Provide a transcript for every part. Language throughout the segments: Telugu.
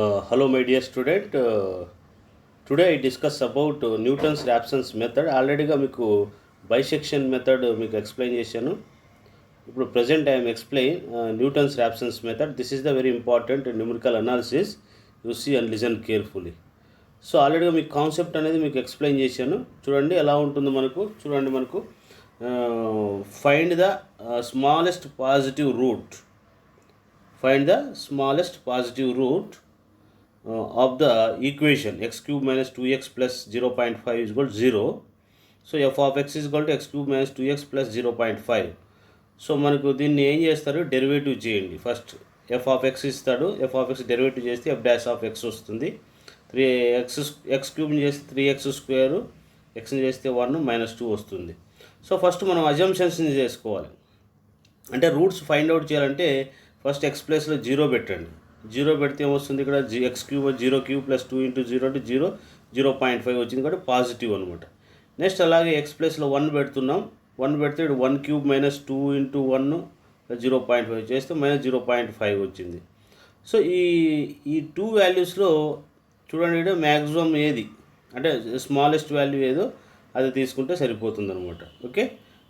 Hello, my dear student. Today I discuss about Newton's Raphson's method. ఆల్రెడీగా మీకు బైసెక్షన్ మెథడ్ మీకు ఎక్స్ప్లెయిన్ చేశాను. ఇప్పుడు present I'm explain Newton's Raphson's method. This is the very important numerical analysis. You see and listen carefully. So ఆల్రెడీగా మీకు కాన్సెప్ట్ అనేది మీకు ఎక్స్ప్లెయిన్ చేశాను. చూడండి ఎలా ఉంటుందో మనకు find the smallest positive root. Find the smallest positive root of the equation x cube minus 2x plus 0.5 is equal to 0. So f of x is equal to x cube minus 2x plus 0.5. So మనకు దీన్ని ఏం చేస్తారు, డెరివేటివ్ చేయండి. ఫస్ట్ ఎఫ్ ఆఫ్ ఎక్స్ ఇస్తాడు, ఎఫ్ ఆఫ్ ఎక్స్ డెరివేటివ్ చేస్తే ఎఫ్ డాష్ ఆఫ్ ఎక్స్ వస్తుంది. ఎక్స్ క్యూబ్ని చేస్తే 3x స్క్వేరు, ఎక్స్ని చేస్తే 1 మైనస్ 2 వస్తుంది. సో ఫస్ట్ మనం అజంప్షన్స్ని చేసుకోవాలి. అంటే రూట్స్ ఫైండ్ అవుట్ చేయాలంటే ఫస్ట్ ఎక్స్ ప్లేస్లో 0 పెట్టండి. 0 పెడితే ఏమొస్తుంది, ఇక్కడ X cube 0 cube plus 2 into 0 అంటే 0.5 వచ్చింది కాబట్టి పాజిటివ్ అనమాట. నెక్స్ట్ అలాగే ఎక్స్ ప్లేస్లో 1 పెడుతున్నాం. 1 పెడితే 1 క్యూబ్ మైనస్ 2 ఇంటూ 1 0.5 చేస్తే మైనస్ 0.5 వచ్చింది. సో ఈ 2 వాల్యూస్లో చూడండి, ఇక్కడ మ్యాక్సిమం ఏది అంటే స్మాలెస్ట్ వాల్యూ ఏదో అది తీసుకుంటే సరిపోతుంది అనమాట. ఓకే,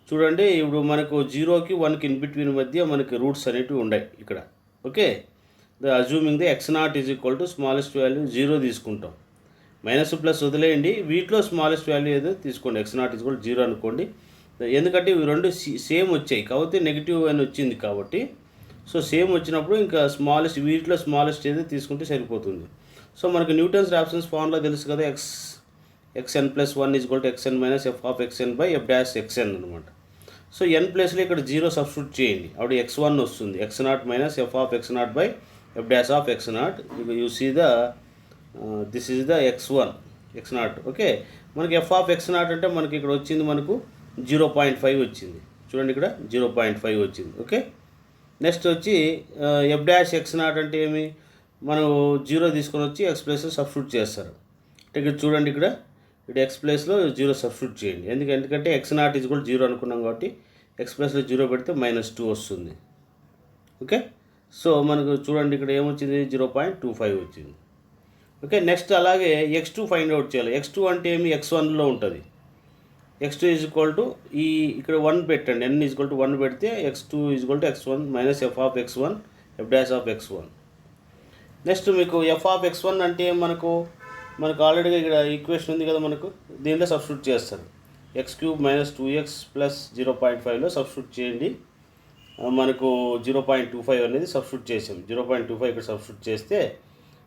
చూడండి ఇప్పుడు మనకు 0కి 1కి ఇన్ బిట్వీన్ మధ్య మనకి రూట్స్ అనేటివి ఉన్నాయి ఇక్కడ. Okay, assuming the x0 is equal to smallest value 0 తీసుకుంటాం. మైనస్ ప్లస్ వదిలేయండి, వీటిలో స్మాలెస్ట్ వాల్యూ ఏదో తీసుకోండి. x0 ఈజ్ ఈక్వల్ 0 అనుకోండి. ఎందుకంటే ఇవి రెండు సేమ్ వచ్చాయి కాబట్టి నెగిటివ్ అని వచ్చింది కాబట్టి, సో సేమ్ వచ్చినప్పుడు ఇంకా స్మాలెస్ట్ వీటిలో స్మాలెస్ట్ ఏదో తీసుకుంటే సరిపోతుంది. సో మనకు న్యూటన్స్ రాప్సన్స్ ఫార్ములా తెలుసు కదా, xn plus 1 is equal to xn minus f of xn by f dash xn అనమాట. సో n ప్లేస్లో ఇక్కడ 0 సబ్స్టిట్యూట్ చేయండి, అప్పుడు x1 వస్తుంది. x0 minus f of x0 by f dash of x0. You see the this is the x0. Okay, మనకి ఎఫ్ ఆఫ్ x0 అంటే మనకి ఇక్కడ వచ్చింది మనకు 0.5 వచ్చింది. చూడండి ఇక్కడ 0.5 వచ్చింది. ఓకే, నెక్స్ట్ వచ్చి ఎఫ్ డాష్ x0 అంటే ఏమి, మనం 0 తీసుకొని వచ్చి ఎక్స్ ప్లేస్లో సబ్స్టిట్యూట్ చేస్తారు. అంటే ఇక్కడ చూడండి, ఇక్కడ ఎక్స్ ప్లేస్లో 0 సబ్స్టిట్యూట్ చేయండి. ఎందుకంటే x0 ఈజ్ కూడా 0 అనుకున్నాం కాబట్టి ఎక్స్ ప్లేస్లో 0 పెడితే మైనస్ 2 వస్తుంది. ఓకే, సో మనకు చూడండి ఇక్కడ ఏమొచ్చింది, 0.25 వచ్చింది. ఓకే, నెక్స్ట్ అలాగే x2 ఫైండ్ అవుట్ చేయాలి. x2 అంటే ఏమి, x1లో ఉంటుంది. x2 ఈజ్ ఈక్వల్ టు ఇక్కడ 1 పెట్టండి, n ఈజ్ ఈక్వల్ టు 1 పెడితే x2 is equal to x1 minus f of x1 F dash of x1. Next మీకు ఎఫ్ ఆఫ్ x1 అంటే మనకు ఆల్రెడీగా ఇక్కడ ఈక్వేషన్ ఉంది కదా, మనకు దీనిలో సబ్స్టిట్యూట్ చేస్తారు. X cube minus 2x plus 0.5లో సబ్స్టిట్యూట్ చేయండి. మనకు 0.25 అనేది సబ్స్టిట్యూట్ చేసాం. 0.25 ఇక్కడ సబ్స్టిట్యూట్ చేస్తే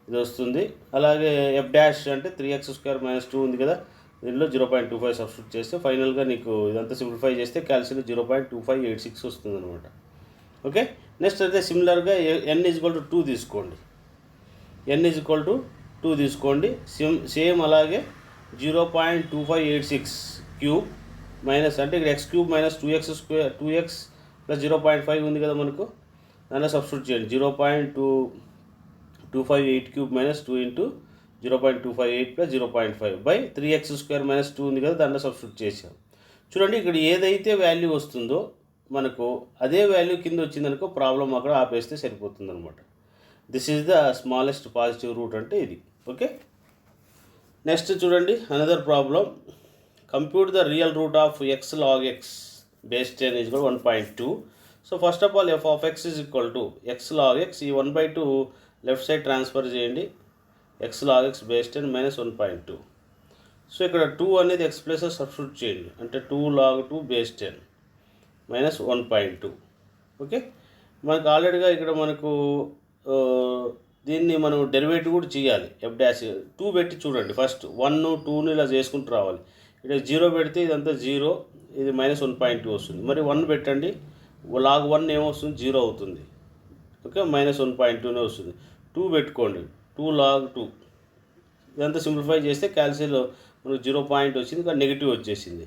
ఇది వస్తుంది. అలాగే ఎఫ్ డాష్ అంటే 3x స్క్వేర్ మైనస్ 2 ఉంది కదా, దీనిలో 0.25 సబ్స్టిట్యూట్ చేస్తే ఫైనల్గా నీకు ఇదంతా సింప్లిఫై చేస్తే క్యాల్సియం 0.2586 వస్తుంది అనమాట. ఓకే, నెక్స్ట్ అయితే సిమిలర్గా n ఈజ్ ఈక్వల్ టు 2 తీసుకోండి. n ఈజ్ ఈక్వల్ టు 2 తీసుకోండి. సేమ్ అలాగే 0.2586 క్యూబ్ మైనస్ అంటే ఇక్కడ X cube minus 2x plus 0.5 ఉంది కదా, మనకు దానిలో సబ్స్టిట్యూట్ చేయండి. 0.258 cube minus 2 into 0.258 plus 0.5 by 3x square minus 2 ఉంది కదా, దానిలో సబ్స్టిట్యూట్ చేసాం. చూడండి ఇక్కడ ఏదైతే వాల్యూ వస్తుందో మనకు అదే వాల్యూ కింద వచ్చిందనుకో ప్రాబ్లం అక్కడ ఆపేస్తే సరిపోతుంది అనమాట. This is the smallest positive root అంటే ఇది. ఓకే, నెక్స్ట్ చూడండి another problem. Compute the real root of x log x base 10 is equal 1.2. So first of all f of x is equal to x log x, ఈ 1/2 లెఫ్ట్ సైడ్ ట్రాన్స్ఫర్ చేయండి. x log x base 10 minus 1.2. So ఇక్కడ 2 అనేది ఎక్స్ ప్లేస్లో సబ్స్టిట్యూట్ చేయండి, అంటే 2 log 2 బేస్ 10 మైనస్ 1.2. ఓకే, మనకు ఆల్రెడీగా ఇక్కడ మనకు దీన్ని మనం డెరివేటివ్ కూడా చేయాలి. ఎఫ్ డాష్ 2 పెట్టి చూడండి, ఫస్ట్ 1 2ని ఇలా చేసుకుంటూ రావాలి. ఇక్కడ 0 పెడితే ఇదంతా 0, ఇది మైనస్ 1.2 వస్తుంది. మరి 1 పెట్టండి, లాగ్ 1 ఏమొస్తుంది, 0 అవుతుంది. ఓకే, మైనస్ 1.2నే వస్తుంది. 2 పెట్టుకోండి, 2 log 2, ఇదంతా సింప్లిఫై చేస్తే క్యాల్సియంలో మనకు 0 పాయింట్ వచ్చింది, కానీ నెగిటివ్ వచ్చేసింది.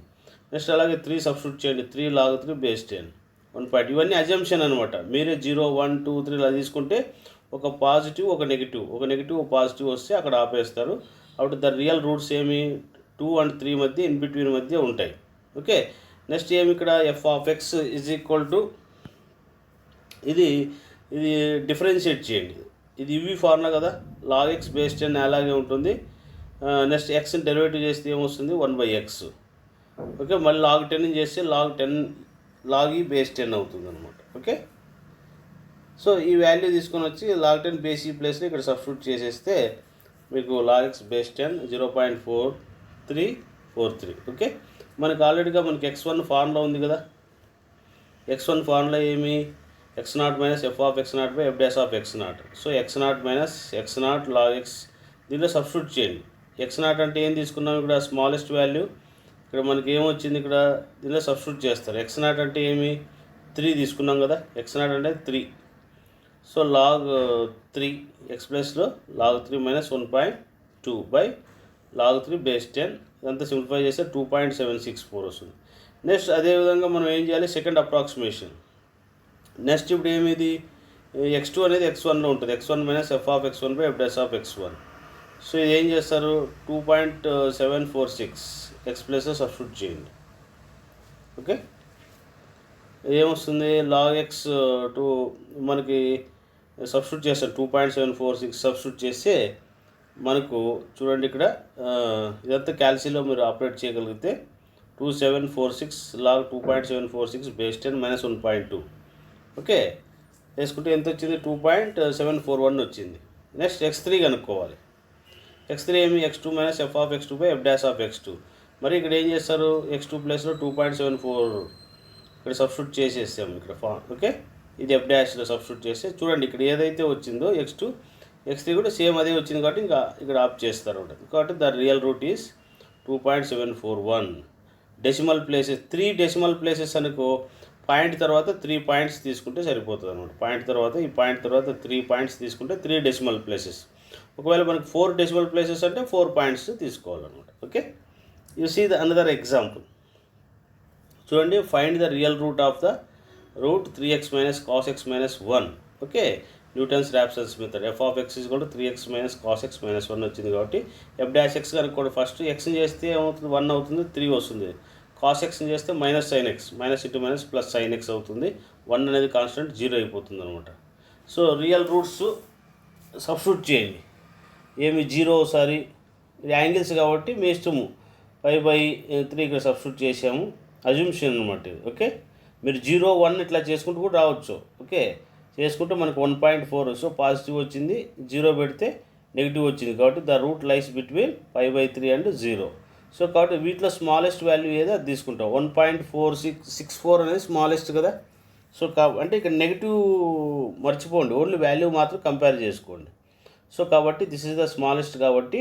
నెక్స్ట్ అలాగే 3 సబ్స్టిట్యూట్ చేయండి, 3 log 3 బేస్ 10 1. ఇవన్నీ అజంప్షన్ అనమాట. మీరే 0 1 2 3 ఇలా తీసుకుంటే ఒక పాజిటివ్ ఒక నెగిటివ్ పాజిటివ్ వస్తే అక్కడ ఆపేస్తారు. అప్పుడు ద రియల్ రూట్స్ ఏమి 2 and 3 మధ్య ఇన్ బిట్వీన్ మధ్య ఉంటాయి. ఓకే, నెక్స్ట్ ఏమి ఇక్కడ F of X is equal to ఇది డిఫరెన్షియేట్ చేయండి. ఇది ఇవి ఫార్ములా కదా, లాగ్ ఎక్స్ బేస్ 10 అలాగే ఉంటుంది. నెక్స్ట్ ఎక్స్ని డెరివేటివ్ చేస్తే ఏమొస్తుంది 1/x. ఓకే, మళ్ళీ లాగ్ 10 చేస్తే లాగ్ ఈ బేస్ 10 అవుతుంది అనమాట. ఓకే, సో ఈ వాల్యూ తీసుకొని వచ్చి లాగ్ 10 బేస్ ఈ ప్లేస్లో ఇక్కడ సబ్స్టిట్యూట్ చేసేస్తే మీకు లాగ్ ఎక్స్ బేస్ 10 0.4343. ఓకే, మనకు ఆల్రెడీగా మనకి x1 ఫార్ములా ఉంది కదా. x1 ఫార్ములా ఏమి x0 minus f of x0 by f dash of x0. So x0 minus x0 log x దీనిలో సబ్స్టిట్యూట్ చేయండి. x0 అంటే ఏం తీసుకున్నాం ఇక్కడ స్మాలెస్ట్ వాల్యూ. ఇక్కడ మనకి ఏమొచ్చింది ఇక్కడ దీనిలో సబ్స్టిట్యూట్ చేస్తారు. x0 అంటే ఏమి 3 తీసుకున్నాం కదా. x0 అంటే 3. సో లాగ్ 3 x ప్లస్లో log 3 minus 1.2 by log 3 base 10. ఇదంతా సింప్లిఫై చేస్తే 2.764 వస్తుంది. నెక్స్ట్ అదేవిధంగా మనం ఏం చేయాలి, సెకండ్ అప్రాక్సిమేషన్. నెక్స్ట్ ఇప్పుడు ఏమిది x2 అనేది x1లో ఉంటుంది. x1 minus f of x1 by f dash of x1. So ఇది ఏం చేస్తారు 2.746 x ప్లస్లో సబ్స్టిట్యూట్ చేయండి. ఓకే, ఏమొస్తుంది లాగ్ ఎక్స్ మనకి సబ్స్టిట్యూట్ చేస్తారు 2.746 సబ్స్టిట్యూట్ చేస్తే మనకు చూడండి ఇక్కడ ఇదంతా క్యాల్సీలో మీరు ఆపరేట్ చేయగలిగితే 2746 లాగ్ 2.746 బేస్ 10 మైనస్ 1.2. ఓకే, వేసుకుంటే ఎంత వచ్చింది 2.741 వచ్చింది. నెక్స్ట్ x3 కనుక్కోవాలి. x3 ఏమి x2 minus f of x2 by f dash of x2. మరి ఇక్కడ ఏం చేస్తారు x2 ప్లస్లో 2.74 ఇక్కడ సబ్స్టిట్యూట్ చేసేసాము ఇక్కడ ఓకే, ఇది f డాష్లో సబ్స్టిట్యూట్ చేస్తే చూడండి ఇక్కడ ఏదైతే వచ్చిందో x2 x3 కూడా సేమ్ అదే వచ్చింది కాబట్టి ఇంకా ఇక్కడ ఆప్ చేస్తారు కాబట్టి the real route is 2.741. Decimal places 3 decimal places అనుకో పాయింట్ తర్వాత 3 పాయింట్స్ తీసుకుంటే సరిపోతుంది అనమాట. పాయింట్ తర్వాత ఈ పాయింట్ తర్వాత 3 పాయింట్స్ తీసుకుంటే 3 డెసిమల్ ప్లేసెస్. ఒకవేళ మనకు 4 డెసిమల్ ప్లేసెస్ అంటే 4 పాయింట్స్ తీసుకోవాలన్నమాట. Okay, you see the another example. చూడండి, find the real root of the root 3x minus cos x minus 1. Okay, Newton's Raphson's method f of x is కూడా 3x minus cos x minus 1 వచ్చింది కాబట్టి f డాష్ x కనుక్కోండి. ఫస్ట్ xని చేస్తే ఏమవుతుంది 1 అవుతుంది, 3 వస్తుంది. కాస్ xని చేస్తే minus sine x, minus into minus plus sine x అవుతుంది. 1 అనేది కాన్స్టెంట్ 0 అయిపోతుంది అనమాట. సో రియల్ రూట్స్ సబ్స్టిట్యూట్ చేయండి. ఏమి 0 ఒకసారి ఇది యాంగిల్స్ కాబట్టి మీ ఇష్టము 5/3 ఇక్కడ సబ్స్టిట్యూట్ చేసాము. అజ్యూమ్షన్ అనమాట ఇది. ఓకే, మీరు 0, 1 ఇట్లా చేసుకుంటూ కూడా రావచ్చు. ఓకే, చేసుకుంటే మనకు 1.4. సో పాజిటివ్ వచ్చింది, 0 పెడితే నెగిటివ్ వచ్చింది కాబట్టి the route lies between 5/3 and 0. So కాబట్టి వీటిలో స్మాలెస్ట్ వాల్యూ ఏదో అది తీసుకుంటాం. 1.4664 అనేది స్మాలెస్ట్ కదా. సో అంటే ఇక్కడ నెగిటివ్ మర్చిపోండి, ఓన్లీ వాల్యూ మాత్రం కంపేర్ చేసుకోండి. సో కాబట్టి దిస్ ఈజ్ ద స్మాలెస్ట్ కాబట్టి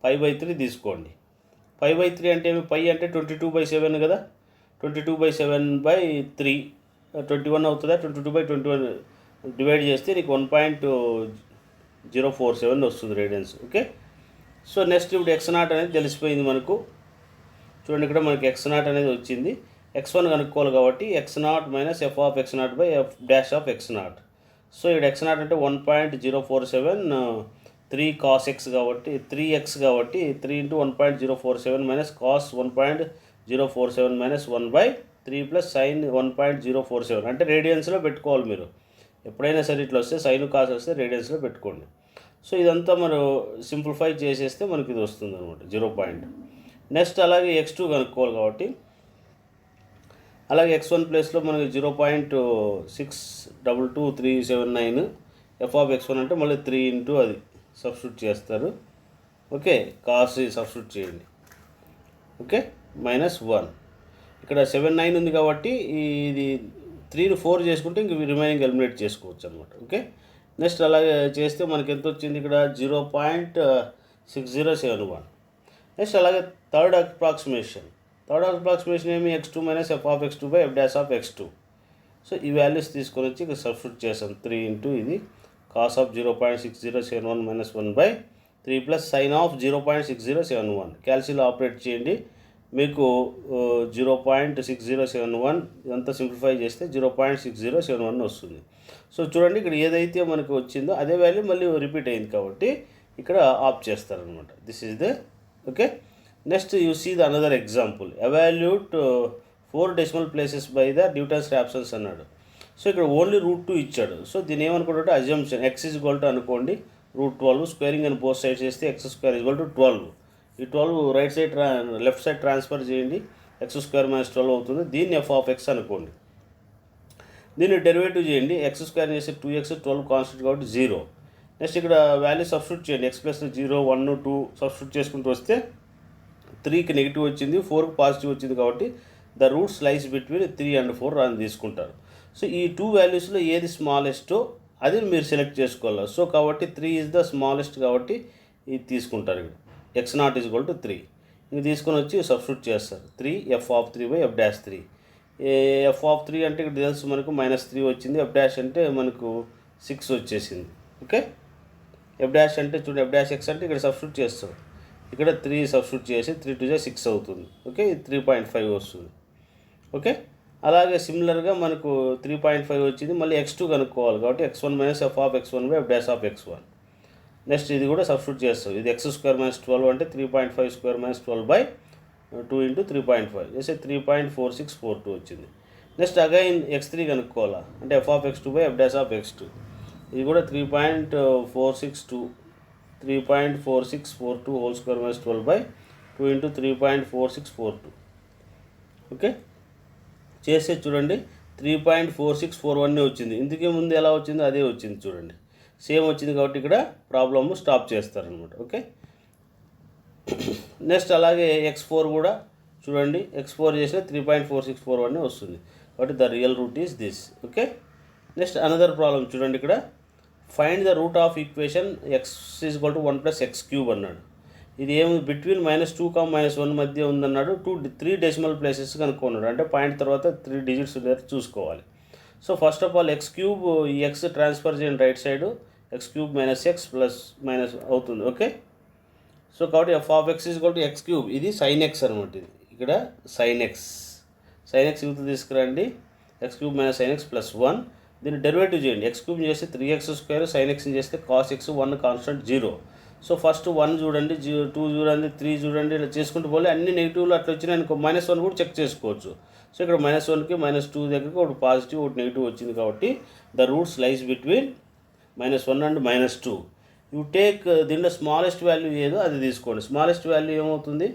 5/3 తీసుకోండి. 5/3 అంటే ఏమి, పై అంటే 22/7 కదా. 22/7/3 21 అవుతుందా. 22/21 డివైడ్ చేస్తే నీకు 1.047 వస్తుంది రేడియన్స్. ఓకే, సో నెక్స్ట్ ఇప్పుడు x0 అనేది తెలిసిపోయింది మనకు. చూడండి ఇక్కడ మనకి x0 అనేది వచ్చింది. x1 కనుక్కోవాలి కాబట్టి x0 minus f of x0 by f dash of x0. So ఇక్కడ x0 అంటే 1.047 3 cos x కాబట్టి 3x కాబట్టి 3 into 1.047 minus cos 1.047 minus 1/3 plus sign 1.047 అంటే రేడియన్స్లో పెట్టుకోవాలి మీరు. ఎప్పుడైనా సరే ఇట్లా వస్తే సైన్ కాస్ వస్తే రేడియన్స్లో పెట్టుకోండి. సో ఇదంతా మనం సింప్లిఫై చేసేస్తే మనకి ఇది వస్తుంది అనమాట 0. నెక్స్ట్ అలాగే x2 కనుక్కోవాలి కాబట్టి అలాగే x1 ప్లేస్లో మనకి 0.622379 f ఆఫ్ x1 అంటే మళ్ళీ 3 ఇంటూ అది సబ్స్టిట్యూట్ చేస్తారు. ఓకే, కాస్ సబ్స్టిట్యూట్ చేయండి. ఓకే, మైనస్ 1 ఇక్కడ 79 ఉంది కాబట్టి ఇది 3ని 4 చేసుకుంటే ఇంక రిమైనింగ్ ఎలిమినేట్ చేసుకోవచ్చు అనమాట. ఓకే, నెక్స్ట్ అలాగే చేస్తే మనకి ఎంత వచ్చింది ఇక్కడ 0.6071. నెక్స్ట్ అలాగే థర్డ్ అప్రాక్సిమేషన్ ఏమి x2 minus f of x2 by f dash of x2. So ఈ వాల్యూస్ తీసుకొని వచ్చి ఇక్కడ సబ్స్టిట్యూట్ చేసాం. 3 ఇంటూ ఇది cos of 0.6071 minus 1/3 plus sine of 0.6071 క్యాల్సీలో ఆపరేట్ చేయండి. మీకు 0.6071 ఇదంతా సింప్లిఫై చేస్తే 0.6071 వస్తుంది. సో చూడండి ఇక్కడ ఏదైతే మనకు వచ్చిందో అదే వాల్యూ మళ్ళీ రిపీట్ అయింది కాబట్టి ఇక్కడ ఆఫ్ చేస్తారనమాట. This is the okay. Next you see the another example. Evaluate 4 decimal places by the Newton's Raphson's అన్నాడు. సో ఇక్కడ ఓన్లీ రూట్ 2 ఇచ్చాడు. సో దీని ఏమనుకుంటే assumption x is equal to అనుకోండి √12 స్క్వేరింగ్ అని బోత్ సైడ్స్ చేస్తే x² = 12. ఈ 12 right side left side transfer చేయండి, x² - 12 అవుతుంది. దీన్ని f(x) అనుకోండి. దీన్ని డెరివేటివ్ చేయండి, x² చేస్తే 2x, 12 కాన్స్టెంట్ కాబట్టి 0. నెక్స్ట్ ఇక్కడ వాల్యూ సబ్స్టిట్యూట్ చేయండి, x + 0, 1, 2 సబ్స్టిట్యూట్ చేసుకుంటూ వస్తే 3కి నెగిటివ్ వచ్చింది, 4కి పాజిటివ్ వచ్చింది కాబట్టి the roots lies between 3 and 4 అని తీసుకుంటారు. సో ఈ 2 వాల్యూస్లో ఏది స్మాలెస్టో అది మీరు సెలెక్ట్ చేసుకోవాలి. సో కాబట్టి 3 ఈజ్ ద స్మాలెస్ట్ కాబట్టి ఇది తీసుకుంటారు. ఇక్కడ x0 = 3 ఇంక తీసుకొని వచ్చి సబ్స్టిట్యూట్ చేస్తారు. 3 f(3)(f')3 f(3) అంటే ఇక్కడ తెలుసు మనకు -3 వచ్చింది, f' అంటే మనకు 6 వచ్చేసింది. ఓకే, f' అంటే చూడండి, f'(x) అంటే ఇక్కడ సబ్స్టిట్యూట్ చేస్తాం. ఇక్కడ 3 సబ్స్టిట్యూట్ చేసి 3 2 6 అవుతుంది. ఓకే, ఇది 3.5 వస్తుంది. ఓకే, అలాగే సిమిలర్గా మనకు 3.5 వచ్చింది, మళ్ళీ x2 కనుక్కోవాలి కాబట్టి x1 - f(x1)(f')(x1). నెక్స్ట్ ఇది కూడా సబ్స్టిట్యూట్ చేస్తాం. ఇది x² - 12 అంటే 3.5² - 12/2 × 3.5 చేస్తే 3.4642 వచ్చింది. నెక్స్ట్ అగైన్ x3 కనుక్కోవాలా అంటే f(x2)(f')(x2). ఇది కూడా 3.462 3.4642 whole square minus 12/2 into 3.4642. Okay, చేస్తే చూడండి 3.4641 వచ్చింది. ఇందుకే ముందు ఎలా వచ్చిందో అదే వచ్చింది చూడండి, సేమ్ వచ్చింది కాబట్టి ఇక్కడ ప్రాబ్లమ్ స్టాప్ చేస్తారనమాట. ఓకే, నెక్స్ట్ అలాగే x4 కూడా చూడండి, x4 చేసిన 3.4641 వస్తుంది కాబట్టి the real route is this. Okay, next another problem చూడండి, ఇక్కడ find the root of equation x = 1 + x³ అన్నాడు. ఇది ఏమి బిట్వీన్ -2, -1 మధ్య ఉందన్నాడు. 3 డెసిమల్ ప్లేసెస్ కనుక్కున్నాడు, అంటే పాయింట్ తర్వాత 3 డిజిట్స్ ఉండేది చూసుకోవాలి. So first of all x³ ఈ x ట్రాన్స్ఫర్ చేయండి రైట్ సైడ్, x³ - x + అవుతుంది. ఓకే, సో కాబట్టి f(x) = x³ ఇది sin x అనమాట. ఇది ఇక్కడ sin x యూత్ తీసుకురండి, x³ - sin x + 1. దీన్ని డెరివేటివ్ చేయండి, x³ చేస్తే 3x², sin x చేస్తే cos x, 1 constant 0. So first 1 చూడండి, 2 చూడండి, 3 చూడండి, ఇలా చేసుకుంటూ పోలే. అన్ని నెగిటివ్లు అట్లా వచ్చినాయి అనుకో, -1 కూడా చెక్ చేసుకోవచ్చు. సో ఇక్కడ -1కి -2 దగ్గరికి ఒకటి పాజిటివ్ ఒకటి నెగిటివ్ వచ్చింది కాబట్టి the roots lies between -1 and -2. You take దీంట్లో స్మాలెస్ట్ వాల్యూ ఏదో అది తీసుకోండి. స్మాలెస్ట్ వాల్యూ ఏమవుతుంది,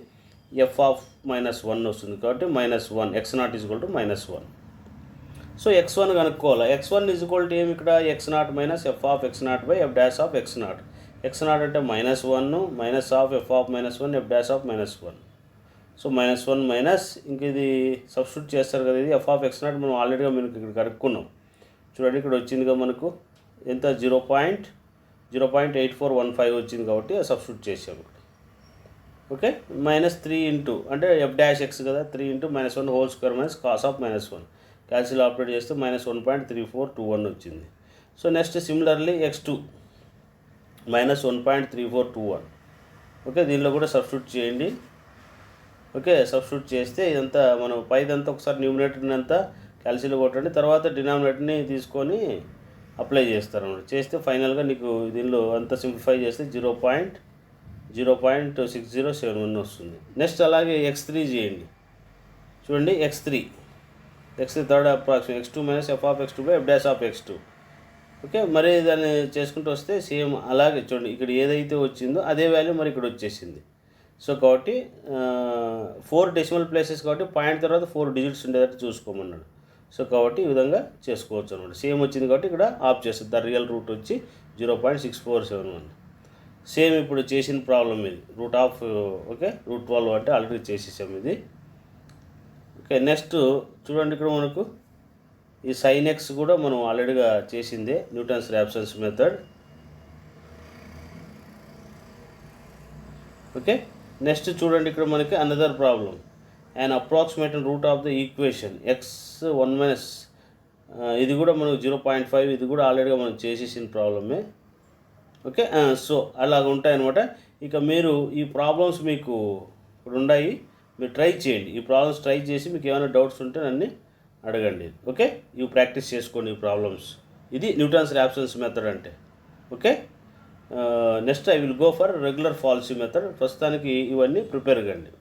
f(-1) వస్తుంది కాబట్టి -1, x0 = -1. సో x1 కనుక్కోవాలి. x1 = ఏమి ఇక్కడ x0 - f(x0)(f')(x0). x0 అంటే -1 -f(-1)(f')(-1). సో -1 మైనస్ ఇంక ఇది సబ్స్టిట్యూట్ చేస్తారు కదా, ఇది f(x0) మనం ఆల్రెడీగా మనకి ఇక్కడ కనుక్కున్నాం. చూడండి ఇక్కడ వచ్చిందిగా మనకు ఎంత 0.8415 వచ్చింది కాబట్టి సబ్స్టిట్యూట్ చేసాము. ఓకే, -3 ఇంటూ అంటే f'(x) కదా, 3 × -1 whole square minus cos of -1 cancel operate చేస్తే -1.3421 వచ్చింది. So next similarly x2 -1.3421. Okay, దీనిలో కూడా సబ్స్టిట్యూట్ చేయండి. ఓకే, సబ్స్టిట్యూట్ చేస్తే ఇదంతా మనం పైదంతా ఒకసారి న్యూమినేటర్ని అంతా క్యాన్సిల్ కొట్టండి, తర్వాత డినామినేటర్ని తీసుకొని అప్లై చేస్తారన్నమాట. చేస్తే ఫైనల్గా నీకు దీనిలో అంతా సింప్లిఫై చేస్తే 0.6071 వస్తుంది. నెక్స్ట్ అలాగే x3 చేయండి. చూడండి x3 third approximate x2 - f(x2)(f')(x2). Okay, మరి దాన్ని చేసుకుంటూ వస్తే సేమ్ అలాగే చూడండి, ఇక్కడ ఏదైతే వచ్చిందో అదే వాల్యూ మరి ఇక్కడ వచ్చేసింది. సో కాబట్టి 4 డెసిమల్ ప్లేసెస్ కాబట్టి పాయింట్ తర్వాత 4 డిజిట్స్ ఉండేటట్టు చూసుకోమన్నాడు. సో కాబట్టి ఈ విధంగా చేసుకోవచ్చు అనమాట. సేమ్ వచ్చింది కాబట్టి ఇక్కడ ఆఫ్ చేస్తుంది. ద రియల్ రూట్ వచ్చి 0.6471. సేమ్ ఇప్పుడు చేసిన ప్రాబ్లం ఇది రూట్ ఆఫ్. ఓకే, √12 అంటే ఆల్రెడీ చేసేసాం ఇది. ఓకే, నెక్స్ట్ చూడండి, ఇక్కడ మనకు ఈ sin x కూడా మనం ఆల్రెడీగా చేసిందే, Newton's Raphson's method. Okay, next చూడండి, ఇక్కడ మనకి another problem, and approximate route of the equation x1 ఇది కూడా మనం 0.5, ఇది కూడా ఆల్రెడీగా మనం చేసేసిన ప్రాబ్లమే. ఓకే, సో అలాగ ఉంటాయన్నమాట. ఇక మీరు ఈ ప్రాబ్లమ్స్ మీకు ఇప్పుడు ఉన్నాయి, మీరు ట్రై చేయండి. ఈ ప్రాబ్లమ్స్ ట్రై చేసి మీకు ఏమైనా డౌట్స్ ఉంటే నన్ను అడగండి. ఓకే, ఇవి ప్రాక్టీస్ చేసుకోండి ఈ ప్రాబ్లమ్స్. ఇది న్యూటన్స్ ర్యాప్సన్స్ మెథడ్ అంటే. Okay, next I will go for regular falsi method. ప్రస్తుతానికి ఇవన్నీ ప్రిపేర్ కండి.